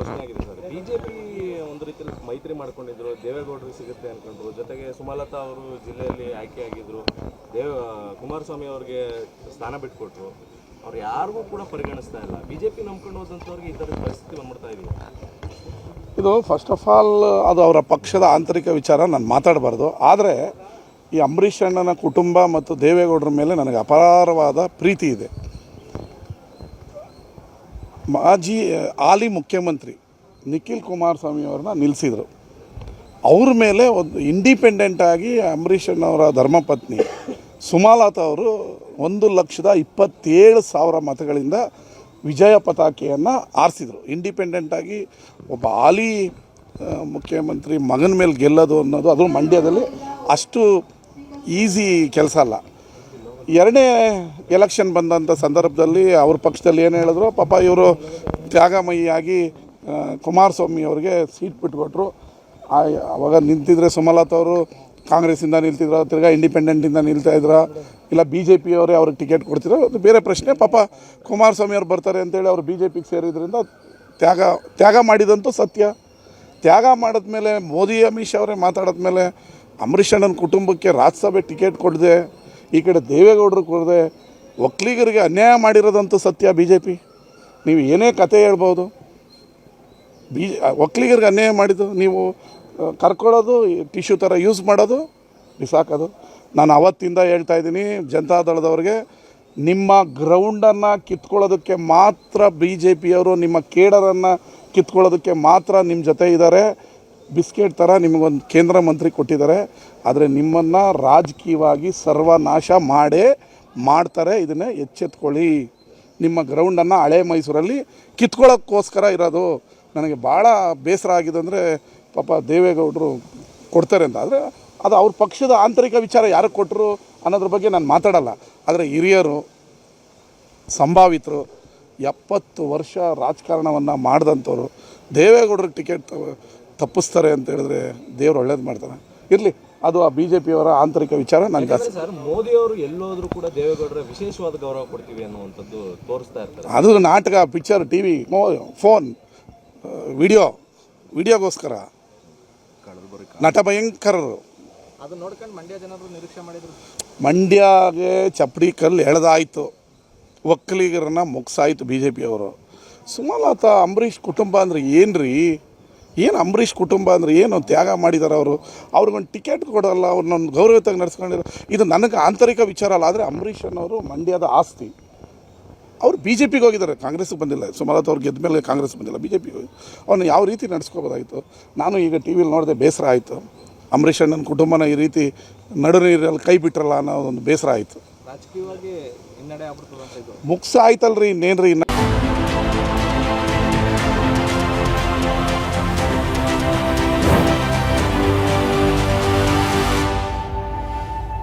ಘೋಷಣೆ ಆಗಿದೆ sir. BJP ಒಂದು ರೀತಿಯಲ್ಲಿ ಮೈತ್ರಿ ಮಾಡ್ಕೊಂಡಿದ್ರು, ದೇವೇಗೌಡರಿಗೆ ಸಿಗುತ್ತೆ ಅನ್ಕೊಂಡ್ರು. ಜೊತೆಗೆ ಸುಮಲತಾ ಅವರು ಜಿಲ್ಲೆಯಲ್ಲಿ ಆಯ್ಕೆಯಾಗಿದ್ರು, ಕುಮಾರಸ್ವಾಮಿ ಅವರಿಗೆ ಸ್ಥಾನ ಬಿಟ್ಕೊಟ್ರು. ಅವ್ರು ಯಾರಿಗೂ ಕೂಡ ಪರಿಗಣಿಸ್ತಾ ಇಲ್ಲ. ಬಿಜೆಪಿ ನಂಬ್ಕೊಂಡು ಹೋದಂಥವ್ರಿಗೆ ಈ ಥರದ ಪರಿಸ್ಥಿತಿ ಬಂದ್ಬಿಡ್ತಾ ಇದೆಯಾ? ಇದು ಫಸ್ಟ್ ಆಫ್ ಆಲ್ ಅದು ಅವರ ಪಕ್ಷದ ಆಂತರಿಕ ವಿಚಾರ, ನಾನು ಮಾತಾಡಬಾರ್ದು. ಆದರೆ ಈ ಅಂಬರೀಷ್ ಅಣ್ಣನ ಕುಟುಂಬ ಮತ್ತು ದೇವೇಗೌಡರ ಮೇಲೆ ನನಗೆ ಅಪಾರವಾದ ಪ್ರೀತಿ ಇದೆ. ಮಾಜಿ ಹಾಲಿ ಮುಖ್ಯಮಂತ್ರಿ ನಿಖಿಲ್ ಕುಮಾರಸ್ವಾಮಿ ಅವ್ರನ್ನ ನಿಲ್ಲಿಸಿದರು. ಅವ್ರ ಮೇಲೆ ಒಂದು ಇಂಡಿಪೆಂಡೆಂಟಾಗಿ ಅಂಬರೀಷ್ ಅಣ್ಣವರ ಧರ್ಮಪತ್ನಿ ಸುಮಲತಾ ಅವರು 1,27,000 ಮತಗಳಿಂದ ವಿಜಯ ಪತಾಕೆಯನ್ನು ಆರಿಸಿದರು. ಇಂಡಿಪೆಂಡೆಂಟಾಗಿ ಒಬ್ಬ ಹಾಲಿ ಮುಖ್ಯಮಂತ್ರಿ ಮಗನ ಮೇಲೆ ಗೆಲ್ಲೋದು ಅನ್ನೋದು, ಅದು ಮಂಡ್ಯದಲ್ಲಿ ಅಷ್ಟು ಈಸಿ ಕೆಲಸ ಅಲ್ಲ. ಎರಡನೇ ಎಲೆಕ್ಷನ್ ಬಂದಂಥ ಸಂದರ್ಭದಲ್ಲಿ ಅವ್ರ ಪಕ್ಷದಲ್ಲಿ ಏನು ಹೇಳಿದ್ರು, ಪಾಪ ಇವರು ತ್ಯಾಗಮಯಿಯಾಗಿ ಕುಮಾರಸ್ವಾಮಿ ಅವ್ರಿಗೆ ಸೀಟ್ ಬಿಟ್ಕೊಟ್ರು. ಅವಾಗ ನಿಂತಿದ್ರೆ ಸುಮಲತಾ ಅವರು ಕಾಂಗ್ರೆಸ್ಸಿಂದ ನಿಲ್ತಿದ್ರು, ತಿರ್ಗಾ ಇಂಡಿಪೆಂಡೆಂಟಿಂದ ನಿಲ್ತಾಯಿದ್ರು, ಇಲ್ಲ ಬಿ ಜೆ ಪಿಯವರೇ ಅವ್ರಿಗೆ ಟಿಕೆಟ್ ಕೊಡ್ತಿದ್ರು, ಅದು ಬೇರೆ ಪ್ರಶ್ನೆ. ಪಾಪ ಕುಮಾರಸ್ವಾಮಿ ಅವ್ರು ಬರ್ತಾರೆ ಅಂತೇಳಿ ಅವರು ಬಿ ಜೆ ಪಿಗೆ ಸೇರಿದ್ರಿಂದ ತ್ಯಾಗ ಮಾಡಿದಂತೂ ಸತ್ಯ. ತ್ಯಾಗ ಮಾಡಿದ್ಮೇಲೆ ಮೋದಿ ಅಮಿತ್ ಶಾ ಅವರೇ ಮಾತಾಡಿದ್ಮೇಲೆ ಅಂಬರೀಷ್ ಅಣ್ಣನ ಕುಟುಂಬಕ್ಕೆ ರಾಜ್ಯಸಭೆ ಟಿಕೆಟ್ ಕೊಡದೆ, ಈ ಕಡೆ ದೇವೇಗೌಡರು ಕೊಡದೆ, ಒಕ್ಕಲಿಗರಿಗೆ ಅನ್ಯಾಯ ಮಾಡಿರೋದಂತೂ ಸತ್ಯ. ಬಿ ಜೆ ಪಿ ನೀವು ಏನೇ ಕತೆ ಹೇಳ್ಬೋದು, ಒಕ್ಕಲಿಗರಿಗೆ ಅನ್ಯಾಯ ಮಾಡಿದ್ದು ನೀವು ಕರ್ಕೊಳ್ಳೋದು, ಟಿಶ್ಯೂ ಥರ ಯೂಸ್ ಮಾಡೋದು, ಬಿಸಾಕೋದು. ನಾನು ಅವತ್ತಿಂದ ಹೇಳ್ತಾ ಇದ್ದೀನಿ ಜನತಾದಳದವ್ರಿಗೆ, ನಿಮ್ಮ ಗ್ರೌಂಡನ್ನು ಕಿತ್ಕೊಳ್ಳೋದಕ್ಕೆ ಮಾತ್ರ ಬಿ ಜೆ ಪಿಯವರು, ನಿಮ್ಮ ಕೇಡರನ್ನು ಕಿತ್ಕೊಳ್ಳೋದಕ್ಕೆ ಮಾತ್ರ ನಿಮ್ಮ ಜೊತೆ ಇದ್ದಾರೆ. ಬಿಸ್ಕೆಟ್ ಥರ ನಿಮಗೊಂದು ಕೇಂದ್ರ ಮಂತ್ರಿ ಕೊಟ್ಟಿದ್ದಾರೆ, ಆದರೆ ನಿಮ್ಮನ್ನು ರಾಜಕೀಯವಾಗಿ ಸರ್ವನಾಶ ಮಾಡ್ತಾರೆ. ಇದನ್ನೇ ಎಚ್ಚೆತ್ಕೊಳ್ಳಿ. ನಿಮ್ಮ ಗ್ರೌಂಡನ್ನು ಹಳೆ ಮೈಸೂರಲ್ಲಿ ಕಿತ್ಕೊಳ್ಳೋಕ್ಕೋಸ್ಕರ ಇರೋದು. ನನಗೆ ಭಾಳ ಬೇಸರ ಆಗಿದೆ ಅಂದರೆ ಪಾಪ ದೇವೇಗೌಡರು ಕೊಡ್ತಾರೆ ಅಂತ. ಆದರೆ ಅದು ಅವ್ರ ಪಕ್ಷದ ಆಂತರಿಕ ವಿಚಾರ, ಯಾರು ಕೊಟ್ಟರು ಅನ್ನೋದ್ರ ಬಗ್ಗೆ ನಾನು ಮಾತಾಡಲ್ಲ. ಆದರೆ ಹಿರಿಯರು, ಸಂಭಾವಿತರು, 70 ವರ್ಷ ರಾಜಕಾರಣವನ್ನು ಮಾಡಿದಂಥವ್ರು ದೇವೇಗೌಡರಿಗೆ ಟಿಕೆಟ್ ತಪ್ಪಿಸ್ತಾರೆ ಅಂತ ಹೇಳಿದ್ರೆ ದೇವ್ರು ಒಳ್ಳೇದು ಮಾಡ್ತಾರೆ. ಇರಲಿ, ಅದು ಆ ಬಿ ಜೆ ಪಿಯವರ ಆಂತರಿಕ ವಿಚಾರ. ನನಗೆ ಸರ್, ಮೋದಿ ಅವರು ಎಲ್ಲೋದ್ರೂ ಕೂಡ ದೇವೇಗೌಡರ ವಿಶೇಷವಾದ ಗೌರವ ಕೊಡ್ತೀವಿ ಅನ್ನುವಂಥದ್ದು ತೋರಿಸ್ತಾ ಇರ್ತಾರೆ. ಅದು ನಾಟಕ, ಪಿಕ್ಚರ್, ಟಿ ವಿ, ಫೋನ್, ವಿಡಿಯೋಗೋಸ್ಕರ ನಟ ಭಯಂಕರರು. ಅದು ನೋಡ್ಕೊಂಡು ಮಂಡ್ಯ ಜನರು ನಿರೀಕ್ಷೆ ಮಾಡಿದ್ರು. ಮಂಡ್ಯಗೆ ಚಪ್ಪಡಿ ಕಲ್ಲು ಎಳೆದಾಯಿತು, ಒಕ್ಕಲಿಗರನ್ನ ಮುಗಿಸಾಯಿತು ಬಿ ಜೆ ಪಿಯವರು. ಸುಮಲತಾ ಅಂಬರೀಷ್ ಕುಟುಂಬ ಅಂದರೆ ಏನು ರೀ? ಏನು ಅಂಬರೀಷ್ ಕುಟುಂಬ ಅಂದರೆ ಏನು ತ್ಯಾಗ ಮಾಡಿದ್ದಾರೆ ಅವರು? ಅವ್ರಿಗೊಂದು ಟಿಕೆಟ್ ಕೊಡೋಲ್ಲ, ಅವ್ರನ್ನೊಂದು ಗೌರವತಾಗಿ ನಡೆಸ್ಕೊಂಡಿರೋ, ಇದು ನನಗೆ ಆಂತರಿಕ ವಿಚಾರ ಅಲ್ಲ. ಆದರೆ ಅಂಬರೀಷ್ ಅನ್ನೋರು ಮಂಡ್ಯದ ಆಸ್ತಿ. ಅವರು ಬಿ ಜೆ ಪಿಗೆ ಹೋಗಿದ್ದಾರೆ, ಕಾಂಗ್ರೆಸ್ಗೆ ಬಂದಿಲ್ಲ. ಸುಮಲತಾ ಅವ್ರು ಗೆದ್ದ ಮೇಲೆ ಕಾಂಗ್ರೆಸ್ ಬಂದಿಲ್ಲ, ಬಿ ಜೆ ಪಿಗೆ ಹೋಗಿ ಅವನು ಯಾವ ರೀತಿ ನಡೆಸ್ಕೋಬೋದಾಯಿತು? ನಾನು ಈಗ ಟಿ ವಿಲಿ ನೋಡಿದೆ, ಬೇಸರ ಆಯಿತು. ಅಂಬರೀಷ್ ಅಣ್ಣನ ಕುಟುಂಬನ ಈ ರೀತಿ ನಡು ನೀರಲ್ಲಿ ಕೈ ಬಿಟ್ರಲ್ಲ ಅನ್ನೋ ಒಂದು ಬೇಸರ ಆಯಿತು. ರಾಜಕೀಯವಾಗಿ ಹಿನ್ನಡೆ ಆಗ್ಬಿಡ್ತದೆ ಅಂತ ಇದು ಮುಗಿಸಾಯ್ತಲ್ರಿ, ಇನ್ನೇನ್ರಿ ಇನ್ನು